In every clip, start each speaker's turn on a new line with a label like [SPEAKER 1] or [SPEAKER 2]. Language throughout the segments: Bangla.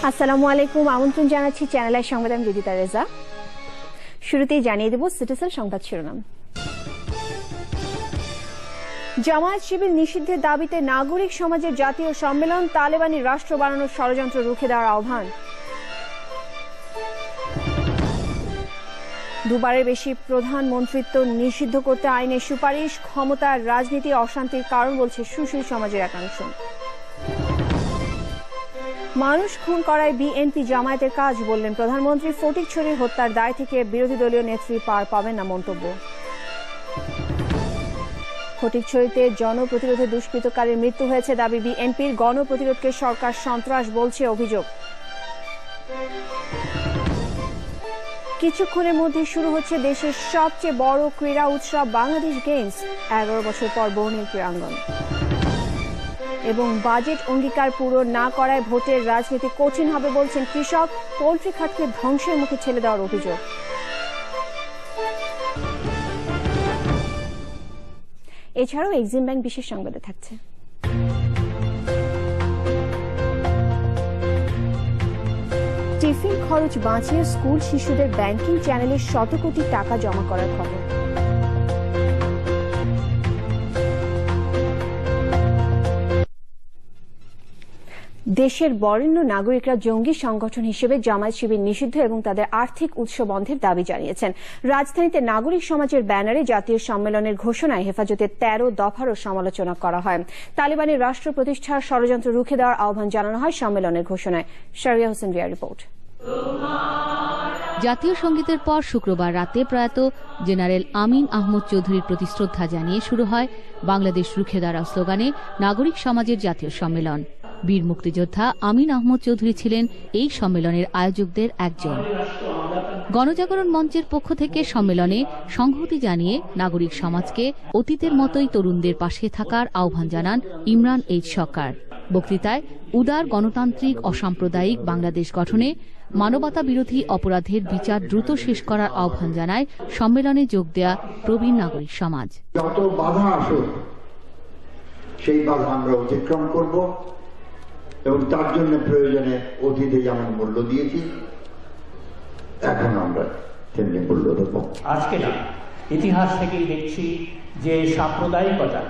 [SPEAKER 1] আসসালামু আলাইকুম, আমন্ত্রণ জানাচ্ছি চ্যানেলের সংবাদ। আমি বিদিতা রেজা। শুরুতেই জানিয়ে দেব সিটিসেল সংবাদ শিরোনাম। জামায়াত শিবির নিষিদ্ধের দাবিতে নাগরিক সমাজের জাতীয় সম্মেলন, তালেবানি রাষ্ট্র বানানোর ষড়যন্ত্র রুখে দেওয়ার আহ্বান। দুবারের বেশি প্রধানমন্ত্রিত্ব নিষিদ্ধ করতে আইনের সুপারিশ, ক্ষমতার রাজনীতি অশান্তির কারণ বলছে সুশীল সমাজের একাংশ। মানুষ খুন করায় বিএনপি জামায়াতের কাজ বললেন প্রধানমন্ত্রী। ফটিকছড়ির হত্যার দায় থেকে বিরোধী দলীয় নেত্রী পার পাবেন না মন্তব্য। ফটিকছড়িতে জনপ্রতিরোধে দুষ্কৃতকারীর মৃত্যু হয়েছে দাবি বিএনপির। গণপ্রতিরোধকে সরকার সন্ত্রাস বলছে অভিযোগ। কিছুক্ষণের মধ্যে শুরু হচ্ছে দেশের সবচেয়ে বড় ক্রীড়া উৎসব বাংলাদেশ গেমস। 11 বছর পর বর্ণিল ক্রীড়াঙ্গন। এবং বাজেট অঙ্গীকার পূরণ না করায় ভোটের রাজনীতি কঠিন হবে বলছেন কৃষক। পোল্ট্রি খাতকে ধ্বংসের মুখে ঠেলে দেওয়ার অভিযোগ। এছাড়াও এক্সিম ব্যাংক বিশেষ সংবাদে থাকছে। টিফিন খরচ বাঁচিয়ে স্কুল শিশুদের ব্যাংকিং চ্যানেলে শত কোটি টাকা জমা করার খবর। দেশের বরেণ্য নাগরিকরা জঙ্গি সংগঠন হিসেবে জামায়াত শিবির নিষিদ্ধ এবং তাদের আর্থিক উৎস বন্ধের দাবি জানিয়েছেন। রাজধানীতে নাগরিক সমাজের ব্যানারে জাতীয় সম্মেলনের ঘোষণায় হেফাজতের 13 দফারও সমালোচনা করা হয়। তালেবানি রাষ্ট্র প্রতিষ্ঠার ষড়যন্ত্র রুখে দেওয়ার আহ্বান জানানো হয় সম্মেলনের ঘোষণায়। Sharia Hossain Riya report.
[SPEAKER 2] জাতীয় সংগীতের পর শুক্রবার রাতে প্রয়াত জেনারেল আমিন আহমদ চৌধুরীর প্রতি শ্রদ্ধা জানিয়ে শুরু হয় বাংলাদেশ রুখে দাঁড়াও স্লোগানে নাগরিক সমাজের জাতীয় সম্মেলন। বীর মুক্তিযোদ্ধা আমিন আহমদ চৌধুরী ছিলেন এই সম্মেলনের আয়োজকদের একজন। গণজাগরণ মঞ্চের পক্ষ থেকে সম্মেলনে সংহতি জানিয়ে নাগরিক সমাজকে অতীতের মতোই তরুণদের পাশে থাকার আহ্বান জানান ইমরান এইচ সরকার। বক্তৃতায় উদার গণতান্ত্রিক অসাম্প্রদায়িক বাংলাদেশ গঠনে মানবতা বিরোধী অপরাধের বিচার দ্রুত শেষ করার আহ্বান জানায় সম্মেলনে যোগ দেয়া প্রবীণ নাগরিক সমাজ।
[SPEAKER 3] যত বাধা আসুক সেই বাধা আমরা অতিক্রম করব এবং তার জন্য প্রয়োজনে অতীতে যেমন মূল্য দিয়েছি এখন আমরা তেমনি মূল্য দেব।
[SPEAKER 4] আজকে না, ইতিহাস থেকেই দেখছি যে সাম্প্রদায়িকতা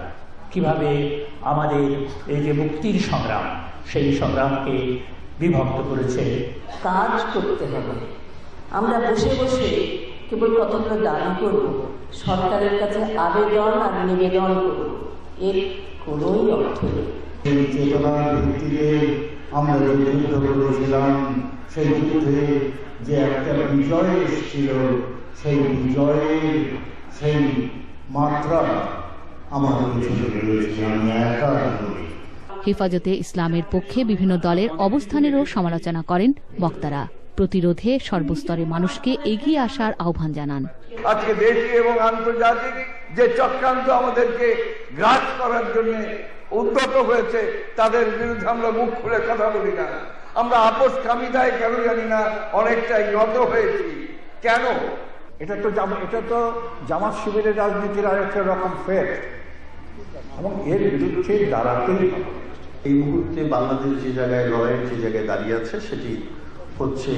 [SPEAKER 4] কিভাবে আমাদের এই যে মুক্তির সংগ্রাম, সেই সংগ্রামকে বিভক্ত করেছে।
[SPEAKER 5] কাজ করতে হবে। আমরা বসে বসে কেবল কতগুলো দাবি করব, সরকারের কাছে আবেদন আর নিবেদন করব, এর কোনোই অর্থ নেই।
[SPEAKER 6] এই চেতনার ভিত্তিতে আমরা যে যুদ্ধ করেছিলাম, সেই যুদ্ধে যে একটা বিজয় এসেছিল, সেই বিজয়ের সেই মাত্রা আমার পিছনে রয়েছে। আমি একা নই।
[SPEAKER 2] হেফাজতে ইসলামের পক্ষে বিভিন্ন দলের অবস্থানেরও সমালোচনা করেন বক্তারা। প্রতিরোধে সর্বস্তরে মানুষকে এগিয়ে আসার আহ্বান জানান।
[SPEAKER 7] আজকে দেশীয় এবং আন্তর্জাতিক যে চক্রান্ত আমাদেরকে গ্রাস করার জন্য উদ্যত হয়েছে, তাদের বিরুদ্ধে আমরা মুখ খুলে কথা বলি না। আমরা আপোষকামিতায় কেন জানি না অনেকটাই নত হয়েছি। কেন?
[SPEAKER 8] এটা তো জামাত শিবিরের রাজনীতির আরেকটা রকম ফের, এবং এর বিরুদ্ধে দাঁড়াতেই হবে।
[SPEAKER 9] এই মুহূর্তে বাংলাদেশ যে জায়গায় লড়াইয়ের যে জায়গায় দাঁড়িয়ে আছে সেটি হচ্ছে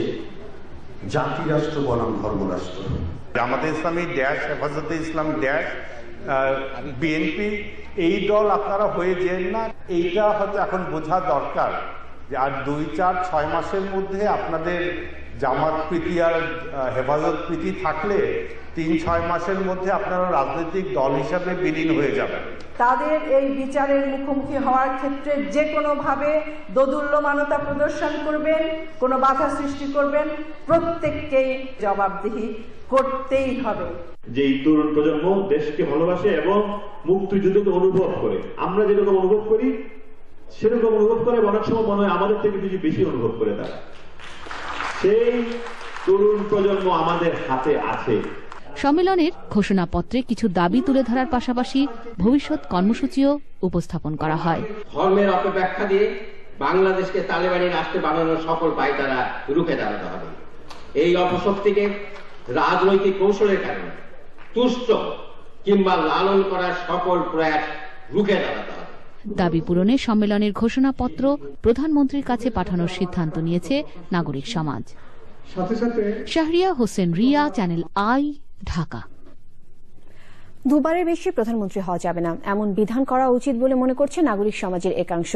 [SPEAKER 9] জাতিরাষ্ট্র বনাম ধর্মরাষ্ট্র।
[SPEAKER 10] জামাতে ইসলামী ড্যাশ, হেফাজতে ইসলাম ড্যাশ, বিএনপি, এই দল আপনারা হয়ে যেন না। এইটা হয়তো এখন বোঝা দরকার যে আর 2-4-6 মাসের মধ্যে আপনাদের জামাত প্রীতি আর হেফাজত প্রীতি থাকলে 3-6 মাসের মধ্যে আপনারা রাজনৈতিক দল হিসাবে বিলীন হয়ে যাবেন।
[SPEAKER 5] তাদের এই বিচারের মুখোমুখি হওয়ার ক্ষেত্রে যে কোনোভাবে দোদুল্যমানতা প্রদর্শন করবেন, কোনো বাধা সৃষ্টি করবেন, প্রত্যেককেই জবাবদিহি করতেই হবে।
[SPEAKER 11] যে এই তরুণ প্রজন্ম দেশকে ভালোবাসে এবং মুক্তিযুদ্ধকে অনুভব করে, আমরা যেরকম অনুভব করি সেরকম অনুভব করে, অনেক সময় মনে হয় আমাদের থেকে কিছু বেশি অনুভব করে তারা। সেই তরুণ প্রজন্ম আমাদের হাতে আছে।
[SPEAKER 2] সম্মেলনের ঘোষণাপত্রে কিছু দাবি তুলে ধরার পাশাপাশি ভবিষ্যৎ কর্মসূচিও উপস্থাপন করা হয়।
[SPEAKER 12] ধর্মের অপব্যাখ্যা দিয়ে বাংলাদেশকে তালেবানি রাষ্ট্রে বানানোর সকল পায়তারা রুখে দাঁড়াতে হবে। এই অপশক্তিকে রাজনৈতিক কৌশলের কারণে তুষ্ট কিংবা লালন করার সকল প্রয়াস রুখে দাঁড়াতে হবে।
[SPEAKER 2] দাবি পূরণে সম্মেলনের ঘোষণাপত্র প্রধানমন্ত্রীর কাছে পাঠানোর সিদ্ধান্ত নিয়েছে নাগরিক সমাজ। Shahria Hossain Ria, Channel I, Dhaka.
[SPEAKER 1] দুবারের বেশি প্রধানমন্ত্রী হওয়া যাবে না, এমন বিধান করা উচিত বলে মনে করছে নাগরিক সমাজের একাংশ।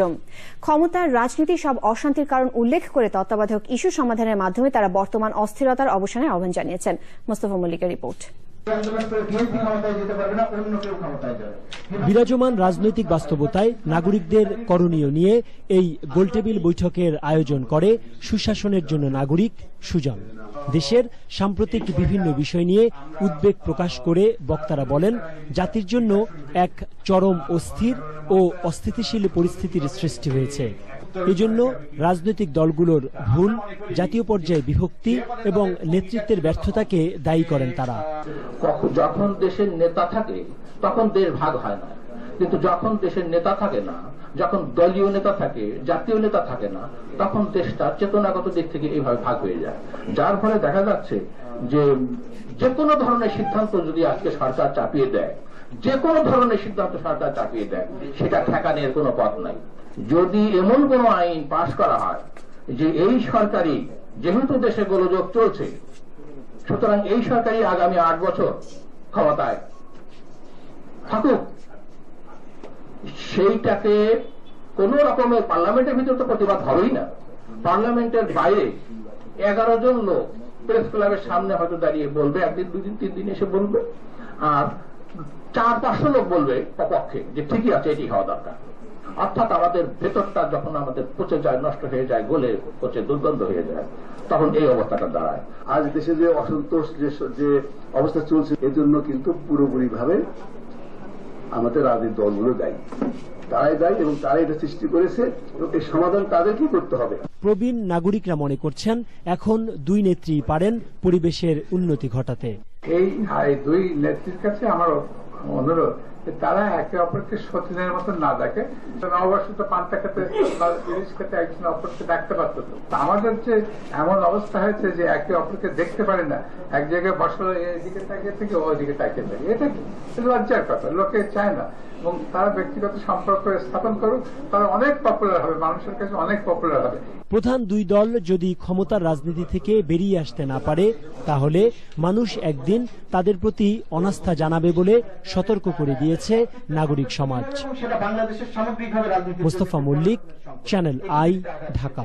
[SPEAKER 1] ক্ষমতার রাজনীতি সব অশান্তির কারণ উল্লেখ করে তত্ত্বাবধায়ক ইস্যু সমাধানের মাধ্যমে তারা বর্তমান অস্থিরতার অবসানের আহ্বান জানিয়েছেন। মোস্তফা মল্লিকের রিপোর্ট।
[SPEAKER 13] বিরাজমান রাজনৈতিক বাস্তবতায় নাগরিকদের করণীয় নিয়ে এই গোলটেবিল বৈঠকের আয়োজন করে সুশাসনের জন্য নাগরিক সুজন। দেশের সাম্প্রতিক বিভিন্ন বিষয় নিয়ে উদ্বেগ প্রকাশ করে বক্তারা বলেন, জাতির জন্য এক চরম অস্থির ও অস্থিতিশীল পরিস্থিতির সৃষ্টি হয়েছে। এজন্য রাজনৈতিক দলগুলোর ভুল, জাতীয় পর্যায়ে বিভক্তি এবং নেতৃত্বের ব্যর্থতাকে দায়ী করেন তারা।
[SPEAKER 14] যখন দেশের নেতা থাকে তখন দেশ ভাগ হয় না, কিন্তু যখন দেশের নেতা থাকে না, যখন দলীয় নেতা থাকে, জাতীয় নেতা থাকে না, তখন দেশটা চেতনাগত দিক থেকে এইভাবে ভাগ হয়ে যায়। যার ফলে দেখা যাচ্ছে যে কোনো ধরনের সিদ্ধান্ত যদি আজকে সরকার চাপিয়ে দেয়, যে কোনো ধরনের সিদ্ধান্ত সরকার চাপিয়ে দেয়, সেটা ঠেকানোর কোনো পথ নাই। যদি এমন কোন আইন পাশ করা হয় যে এই সরকারি, যেহেতু দেশে গোলযোগ চলছে, সুতরাং এই সরকারি আগামী 8 বছর ক্ষমতায় থাকুক, সেইটাকে কোন রকমের পার্লামেন্টের ভিতরে তো প্রতিবাদ হবেই না, পার্লামেন্টের বাইরে 11 জন লোক প্রেস ক্লাবের সামনে হয়তো দাঁড়িয়ে বলবে, একদিন, 2 দিন, 3 দিন এসে বলবে, আর 400-500 লোক বলবে পক্ষে যে ঠিকই আছে, এটি হওয়া দরকার। অর্থাৎ আমাদের ভেতরটা যখন আমাদের পচে যায়, নষ্ট হয়ে যায়, গলে পচে দুর্গন্ধ হয়ে যায়, তখন এই অবস্থাটা দাঁড়ায়।
[SPEAKER 15] আজ দেশে যে অসন্তোষ, যে অবস্থা চলছে, এর জন্য কিন্তু পুরোপুরি ভাবে আমাদের রাজনৈতিক দলগুলো দায়ী, তারাই দায়ী এবং তারাই এটা সৃষ্টি করেছে এবং এই সমাধান তাদেরকেই করতে হবে।
[SPEAKER 13] প্রবীণ নাগরিকরা মনে করছেন, এখন দুই নেত্রী পারেন পরিবেশের উন্নতি ঘটাতে।
[SPEAKER 16] এই দুই নেত্রীর কাছে আমার অনুরোধ, তারা একে অপরকে সতীনের মতন না দেখে। নববর্ষ তো পান্তা খেতে বা ইলিশ খেতে একজন অপরকে দেখতে পারত। আমাদের যে এমন অবস্থা হয়েছে যে একে অপরকে দেখতে পারে না, এক জায়গায় বসলো এদিকে তাকিয়ে থেকে ওদিকে তাকিয়ে থাকে, এটা কি লজ্জার কথা, লোকে চায় না। এবং তারা ব্যক্তিগত সম্পর্ক স্থাপন করুক, তারা অনেক পপুলার হবে, মানুষের কাছে অনেক পপুলার হবে।
[SPEAKER 13] প্রধান দুই দল যদি ক্ষমতার রাজনীতি থেকে বেরিয়ে আসতে না পারে, তাহলে মানুষ একদিন তাদের প্রতি অনাস্থা জানাবে বলে সতর্ক করে দিয়েছে নাগরিক সমাজ। Mostafa Mallik, channel I, Dhaka.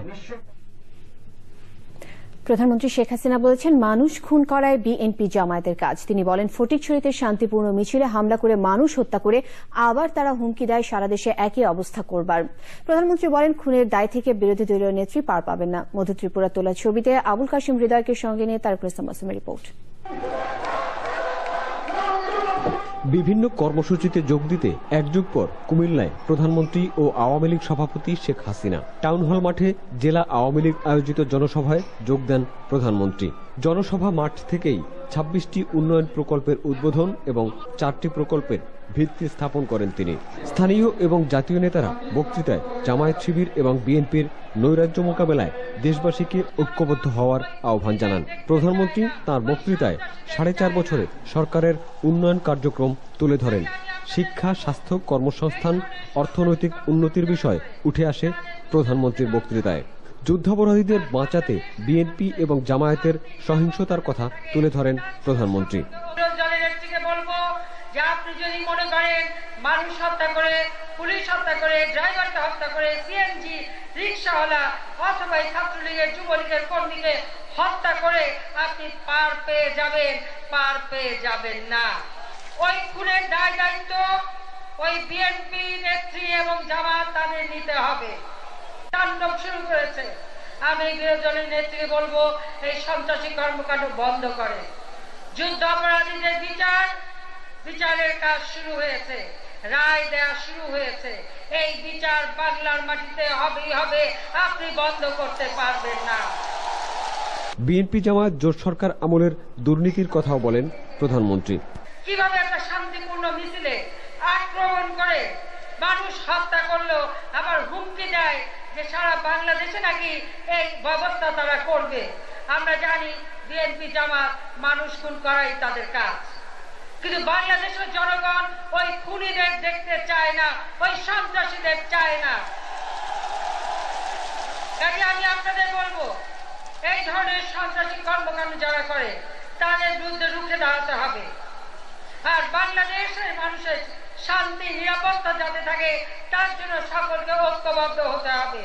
[SPEAKER 1] প্রধানমন্ত্রী শেখ হাসিনা বলেছেন, মানুষ খুন করায় বিএনপি জামায়াতের কাজ। তিনি বলেন, ফটিকছড়িতে শান্তিপূর্ণ মিছিলে হামলা করে মানুষ হত্যা করে আবার তারা হুমকি দেয় সারা দেশে একই অবস্থা করবার। প্রধানমন্ত্রী বলেন, খুনের দায় থেকে বিরোধী দলীয় নেত্রী পার পাবেন না। মধ্য ত্রিপুরা তোলা ছবিতে আবুল কাশিম হৃদয়কে সঙ্গে নিয়ে তারকুল ইসলাম আসলামের রিপোর্ট।
[SPEAKER 17] বিভিন্ন কর্মসূচিতে যোগ দিতে এক যুগ পর কুমিল্লায় প্রধানমন্ত্রী ও আওয়ামী লীগ সভাপতি শেখ হাসিনা। টাউন হল মাঠে জেলা আওয়ামী লীগ আয়োজিত জনসভায় যোগ দেন প্রধানমন্ত্রী। জনসভা মাঠ থেকেই 26টি উন্নয়ন প্রকল্পের উদ্বোধন এবং 4টি প্রকল্পের ভিত্তি স্থাপন করেন তিনি। স্থানীয় এবং জাতীয় নেতারা বক্তৃতায় জামায়াত শিবির এবং বিএনপির নৈরাজ্য মোকাবেলায় দেশবাসীকে ঐক্যবদ্ধ হওয়ার আহ্বান জানান। প্রধানমন্ত্রী তাঁর বক্তৃতায় 4.5 বছরে সরকারের উন্নয়ন কার্যক্রম তুলে ধরেন। শিক্ষা, স্বাস্থ্য, কর্মসংস্থান, অর্থনৈতিক উন্নতির বিষয় উঠে আসে প্রধানমন্ত্রীর বক্তৃতায়। যুদ্ধাপরাধীদের বাঁচাতে বিএনপি এবং জামায়াতের সহিংসতার কথা তুলে ধরেন প্রধানমন্ত্রী।
[SPEAKER 18] আপনি যদি মনে করেন মানুষ হত্যা করে, পুলিশ হত্যা করে, ড্রাইভারকে হত্যা করে, সিএনজি রিক্সাওয়ালা অথবা ছাত্রলীগের, যুবলীগের কর্মীকে হত্যা করে আপনি পার পেয়ে যাবেন না। ওই খুনের দায় দায়িত্ব ওই বিএনপি নেত্রী এবং জামাত তাদের নিতে হবে। তাণ্ডব শুরু করেছে। আমি বিরোধী দলের নেত্রীকে বলবো, এই সন্ত্রাসী কর্মকাণ্ড বন্ধ করে। যুদ্ধ অপরাধীদের বিচারের কাজ শুরু হয়েছে, রায় দেয়া শুরু হয়েছে। এই বিচার বাংলার মাটিতে হবেই হবে, আপনি বন্ধ করতে পারবেন না।
[SPEAKER 17] বিএনপি জামায়াত জোট সরকার আমলের দুর্নীতির কথাও বলেন প্রধানমন্ত্রী।
[SPEAKER 18] কিভাবে একটা শান্তিপূর্ণ মিছিলে আক্রমণ করে মানুষ হত্যা করলো, আবার হুমকি দেয় যে সারা বাংলাদেশে নাকি এই ব্যবস্থা তারা করবে। আমরা জানি বিএনপি জামাত মানুষ খুন করাই তাদের কাজ। কিন্তু বাংলাদেশের জনগণ ওই খুনিদের দেখতে চায় না, ওই সন্ত্রাসীদের চায় না। কাজে আমি আপনাদের বলবো, এই ধরনের সন্ত্রাসী কর্মকাণ্ড যারা করে তাদের বিরুদ্ধে রুখে দাঁড়াতে হবে। আর বাংলাদেশের মানুষের শান্তি নিরাপত্তা যাতে থাকে তার জন্য সকলকে ঐক্যবদ্ধ হতে হবে।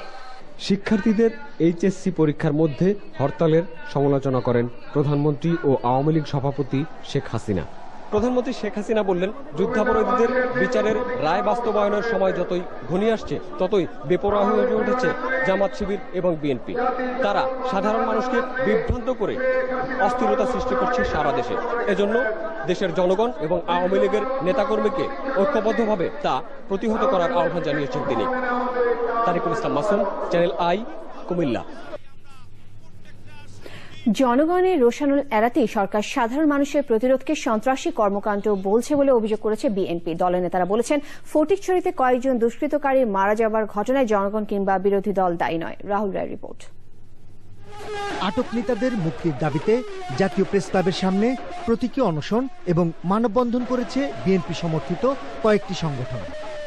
[SPEAKER 17] শিক্ষার্থীদের এইচএসসি পরীক্ষার মধ্যে হরতালের সমালোচনা করেন প্রধানমন্ত্রী ও আওয়ামী লীগ সভাপতি শেখ হাসিনা। প্রধানমন্ত্রী শেখ হাসিনা বললেন, যুদ্ধাপরাধীদের বিচারের রায় বাস্তবায়নের সময় যতই ঘনিয়ে আসছে ততই বেপরোয়া হয়ে উঠেছে জামাত শিবির এবং বিএনপি। তারা সাধারণ মানুষকে বিভ্রান্ত করে অস্থিরতা সৃষ্টি করছে সারা দেশে। এজন্য দেশের জনগণ এবং আওয়ামী লীগের নেতাকর্মীকে ঐক্যবদ্ধভাবে তা প্রতিহত করার আহ্বান জানিয়েছেন তিনি। তারিকুল ইসলাম মাসুম, চ্যানেল আই, কুমিল্লা।
[SPEAKER 1] জনগণের রোষানল এড়াতেই সরকার সাধারণ মানুষের প্রতিরোধকে সন্ত্রাসী কর্মকাণ্ড বলছে বলে অভিযোগ করেছে বিএনপি। দলের নেতারা বলেছেন, ফটিকছড়িতে কয়েকজন দুষ্কৃতকারী মারা যাবার ঘটনায় জনগণ কিংবা বিরোধী দল দায়ী নয়। রাহুল রায় রিপোর্ট।
[SPEAKER 19] আটক নেতাদের মুক্তির দাবিতে জাতীয় প্রেস ক্লাবের সামনে প্রতীকী অনশন এবং মানববন্ধন করেছে বিএনপি সমর্থিত কয়েকটি সংগঠন।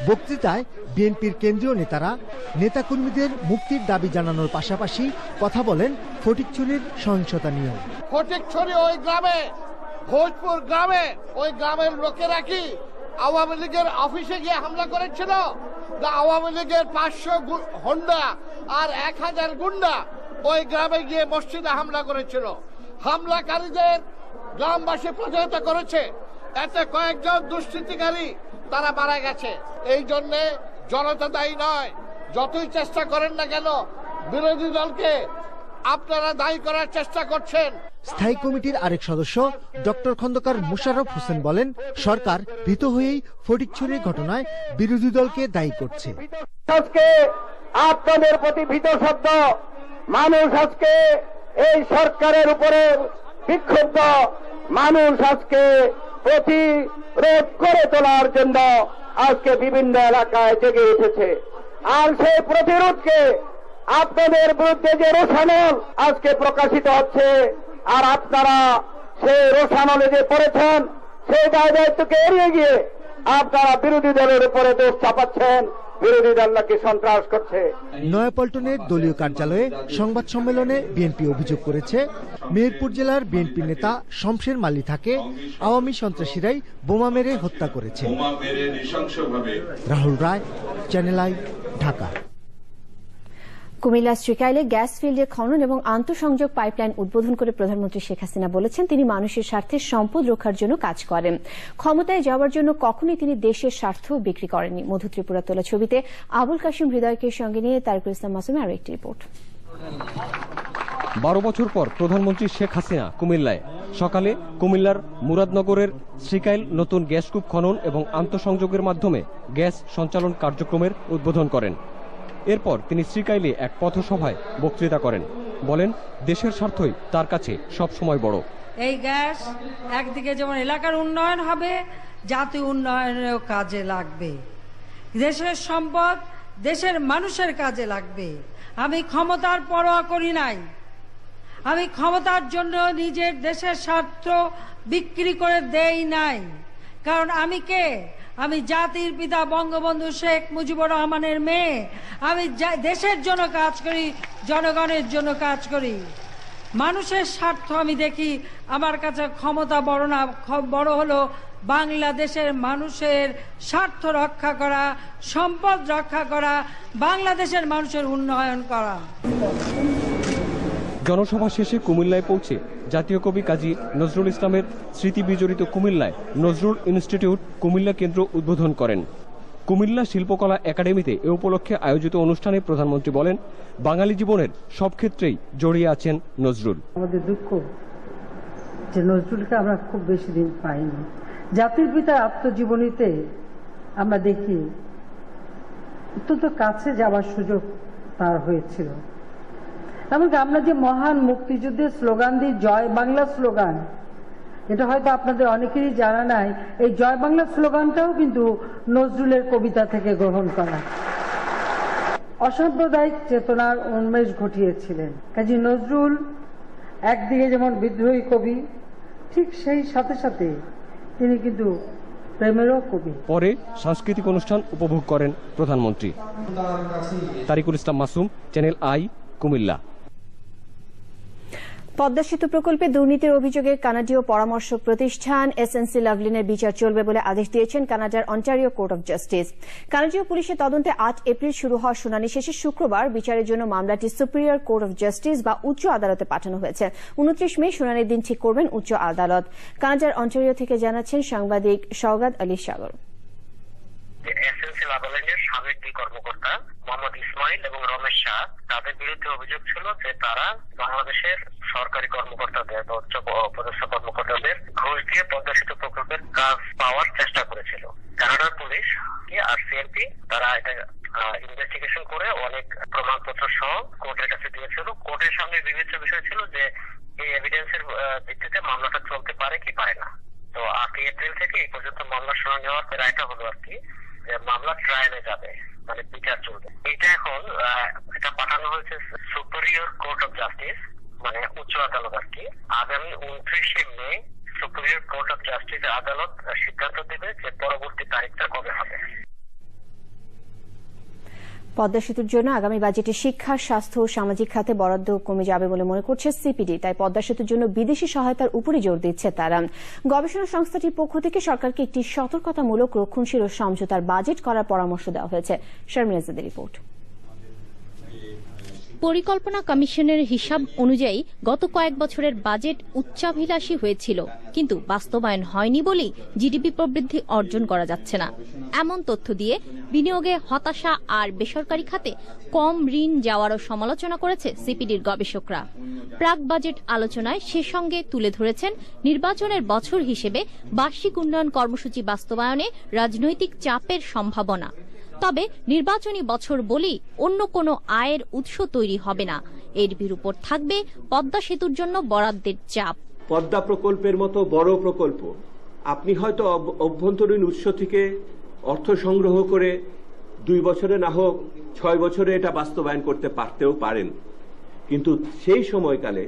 [SPEAKER 19] বক্তৃতায় বিএনপির কেন্দ্রীয় নেতারা নেতাকর্মীদের মুক্তির দাবি জানানোর পাশাপাশি কথা বলেন ফটিকছড়ির সহিংসতা নিয়েও।
[SPEAKER 20] ফটিকছড়ি ওই গ্রামে, ভোজপুর গ্রামে, ওই গ্রামের লোকেরা কি আওয়ামী লীগের অফিসে গিয়ে হামলা করেছিল? আওয়ামী লীগের 500 হোন্ডা আর 1000 গুন্ডা ওই গ্রামে গিয়ে মসজিদে হামলা করেছিল। হামলাকারীদের গ্রামবাসী প্রতিহত করেছে, এতে কয়েকজন দুষ্কৃতিকারী তারা মারা গেছে। এই জন্যে জনতা দায়ী নয়। যতই চেষ্টা করেন না কেন বিরোধী দলকে আপনারা দায়ী করার চেষ্টা করছেন।
[SPEAKER 19] স্থায়ী কমিটির আরেক সদস্য ডক্টর খন্দকার মোশাররফ হোসেন বলেন, সরকার ভীত হয়েই ফটিকছড়ির ঘটনায় বিরোধী দলকে দায়ী করছে।
[SPEAKER 20] আজকে আপনাদের প্রতি ভীত শব্দ, মানুষ আজকে এই সরকারের উপরে বিক্ষুব্ধ, মানুষ আজকে প্রতিরোধ করে তোলার জন্য আজকে বিভিন্ন এলাকায় জেগে উঠেছে। আর সেই প্রতিরোধকে আপনাদের বিরুদ্ধে যে রোষানল আজকে প্রকাশিত হচ্ছে, আর আপনারা সেই রোষানলে যে পড়েছেন সেই দায়িত্বকে এড়িয়ে গিয়ে আপনারা বিরোধী দলের উপরে দোষ চাপাচ্ছেন, বিরোধী দল নাকি সন্ত্রাস করছে।
[SPEAKER 19] নয়াপল্টনের দলীয় কার্যালয়ে সংবাদ সম্মেলনে বিএনপি অভিযোগ করেছে, মেহেরপুর জেলার বিএনপি নেতা শমশের মালিথাকে আওয়ামী সন্ত্রাসীরাই বোমা মেরে হত্যা করেছে। Rahul Roy, Channel I, Dhaka.
[SPEAKER 1] কুমিল্লা শ্রীকাইলে গ্যাস ফিল্ডে খনন এবং আন্তঃসংযোগ পাইপলাইন উদ্বোধন করে প্রধানমন্ত্রী শেখ হাসিনা বলেছেন, তিনি মানুষের স্বার্থে সম্পদ রক্ষার জন্য কাজ করেন। ক্ষমতায় যাওয়ার জন্য কখনোই তিনি দেশের স্বার্থ বিক্রি করেননি। মধু ত্রিপুরা তোলা ছবিতে আবুল কাশিম হৃদয়কে সঙ্গে নিয়ে তারিকুল ইসলাম মাসুমের আরো একটি রিপোর্ট।
[SPEAKER 17] 12 বছর পর প্রধানমন্ত্রী শেখ হাসিনা কুমিল্লায়। সকালে কুমিল্লার মুরাদনগরের শ্রীকাইল নতুন গ্যাসকূপ খনন এবং আন্তঃসংযোগের মাধ্যমে গ্যাস সঞ্চালন কার্যক্রমের উদ্বোধন করেন। এরপর তিনি শ্রীকাইলে এক পথসভায় বক্তৃতা করেন। বলেন, দেশের স্বার্থই তার কাছে সব সময় বড়।
[SPEAKER 18] এই গ্যাস একদিকে যেমন এলাকার উন্নয়ন হবে, জাতীয় উন্নয়নেও কাজে লাগবে। দেশের সম্পদ দেশের মানুষের কাজে লাগবে। আমি ক্ষমতার পরোয়া করি নাই। আমি ক্ষমতার জন্য নিজের দেশের স্বার্থ বিক্রি করে দেই নাই। কারণ আমি কে? আমি জাতির পিতা বঙ্গবন্ধু শেখ মুজিবুর রহমানের মেয়ে। আমি দেশের জন্য কাজ করি, জনগণের জন্য কাজ করি। মানুষের স্বার্থ আমি দেখি। আমার কাছে ক্ষমতা বড় না, বড় হলো বাংলাদেশের মানুষের স্বার্থ রক্ষা করা, সম্পদ রক্ষা করা, বাংলাদেশের মানুষের উন্নয়ন করা।
[SPEAKER 17] জনসভা শেষে কুমিল্লায় পৌঁছে জাতীয় কবি কাজী নজরুল ইসলামের স্মৃতি বিজড়িত কুমিল্লায় নজরুল ইনস্টিটিউট কুমিল্লা কেন্দ্র উদ্বোধন করেন। কুমিল্লা শিল্পকলা একাডেমিতে এ উপলক্ষে আয়োজিত অনুষ্ঠানে প্রধানমন্ত্রী বলেন, বাঙালি জীবনের সব ক্ষেত্রেই জড়িয়ে আছেন নজরুল।
[SPEAKER 21] আমাদের দুঃখ যে নজরুলকে আমরা খুব বেশি দিন পাইনি। জাতির পিতার আত্মজীবনীতে আমরা দেখি অত্যন্ত কাছে যাওয়ার সুযোগ তার হয়েছিল। এমনকি আমরা যে মহান মুক্তিযুদ্ধের স্লোগান দিই, জয় বাংলা স্লোগান, এটা হয়তো আপনাদের অনেকেরই জানা নাই। এই জয় বাংলা স্লোগানটাও কিন্তু নজরুলের কবিতা থেকে গ্রহণ করা। অসাম্প্রদায়িক চেতনার উন্মেষ ঘটিয়েছিলেন কাজী নজরুল। একদিকে যেমন বিদ্রোহী কবি, ঠিক সেই সাথে সাথে তিনি কিন্তু প্রেমেরও কবি।
[SPEAKER 17] পরে সাংস্কৃতিক অনুষ্ঠান উপভোগ করেন প্রধানমন্ত্রী। তারিকুল ইসলাম মাসুম, চ্যানেল আই, কুমিল্লা।
[SPEAKER 1] পদ্মা সেতু প্রকল্পে দুর্নীতির অভিযোগে কানাডীয় পরামর্শ প্রতিষ্ঠান এসএনসি লাভলিনের বিচার চলবে বলে আদেশ দিয়েছেন কানাডার অন্টারিও কোর্ট অব জাস্টিস। কানাডীয় পুলিশের তদন্তে 8 এপ্রিল শুরু হওয়া শুনানি শেষে শুক্রবার বিচারের জন্য মামলাটি সুপিরিয়র কোর্ট অব জাস্টিস বা উচ্চ আদালতে পাঠানো হয়েছে। 29 মে শুনানির দিন ঠিক করবেন উচ্চ আদালত। কানাডার অন্টারিও থেকে জানাচ্ছেন সাংবাদিক সওগাত আলী সাগর।
[SPEAKER 3] এসএনসি লাভলিনের সাবেক দুই কর্মকর্তা মোহাম্মদ ইসমাইল এবং রমেশ শাহ, তাদের বিরুদ্ধে অভিযোগ ছিল যে তারা বাংলাদেশের সরকারি কর্মকর্তাদের বা উচ্চ পদস্থ কর্মকর্তাদের ঘুষ দিয়ে পদ্মা সেতু প্রকল্পের কাজ পাওয়ার চেষ্টা করেছিল। কানাডার পুলিশ আর সিএমপি তারা এটা ইনভেস্টিগেশন করে অনেক প্রমাণপত্র সহ কোর্টের কাছে দিয়েছিল। কোর্টের সামনে বিবেচ্য বিষয় ছিল যে এই এভিডেন্সের ভিত্তিতে মামলাটা চলতে পারে কি পারে না। তো 8 এপ্রিল থেকে এই পর্যন্ত মামলা শুনানি হওয়ার রায়টা হলো আর কি, যে মামলা ট্রায়ালে যাবে, মানে বিচার চলবে। এটা এখন এটা পাঠানো হয়েছে সুপিরিয়র কোর্ট অফ জাস্টিস, মানে উচ্চ আদালত আর কি। আগামী 29 মে সুপিরিয়র কোর্ট অফ জাস্টিস আদালত সিদ্ধান্ত দেবে যে পরবর্তী তারিখটা কবে হবে।
[SPEAKER 1] পদ্মা সেতুর জন্য আগামী বাজেটে শিক্ষা, স্বাস্থ্য ও সামাজিক খাতে বরাদ্দ কমে যাবে বলে মনে করছে সিপিডি। তাই পদ্মা সেতুর জন্য বিদেশি সহায়তার উপরই জোর দিচ্ছে তারা। গবেষণা সংস্থাটির পক্ষ থেকে সরকারকে একটি সতর্কতামূলক, রক্ষণশীল ও সমঝোতার বাজেট করার পরামর্শ দেওয়া হয়েছে। শারমিন আজাদের রিপোর্ট।
[SPEAKER 22] পরিকল্পনা কমিশনের হিসাব অনুযায়ী গত কয়েক বছরের বাজেট উচ্চাভিলাষী হয়েছিল, কিন্তু বাস্তবায়ন হয়নি বলেই জিডিপি প্রবৃদ্ধি অর্জন করা যাচ্ছে না। এমন তথ্য দিয়ে বিনিয়োগে হতাশা আর বেসরকারি খাতে কম ঋণ যাওয়ারও সমালোচনা করেছে সিপিডির গবেষকরা। প্রাক বাজেট আলোচনায় সে সঙ্গে তুলে ধরেছেন নির্বাচনের বছর হিসেবে বার্ষিক উন্নয়ন কর্মসূচি বাস্তবায়নে রাজনৈতিক চাপের সম্ভাবনা। তবে নির্বাচনী বছর বলেই অন্য কোনো আয়ের উৎস তৈরি হবে না। এর বিরুদ্ধে থাকবে পদ্মা সেতুর জন্য বরাদ্দের চাপ।
[SPEAKER 23] পদ্মা প্রকল্পের মতো বড় প্রকল্প আপনি হয়তো অভ্যন্তরীণ উৎস থেকে অর্থ সংগ্রহ করে 2 বছরে না হোক 6 বছরে এটা বাস্তবায়ন করতে পারতেও পারেন, কিন্তু সেই সময়কালে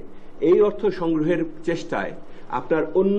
[SPEAKER 23] এই অর্থ সংগ্রহের চেষ্টায় আপনার অন্য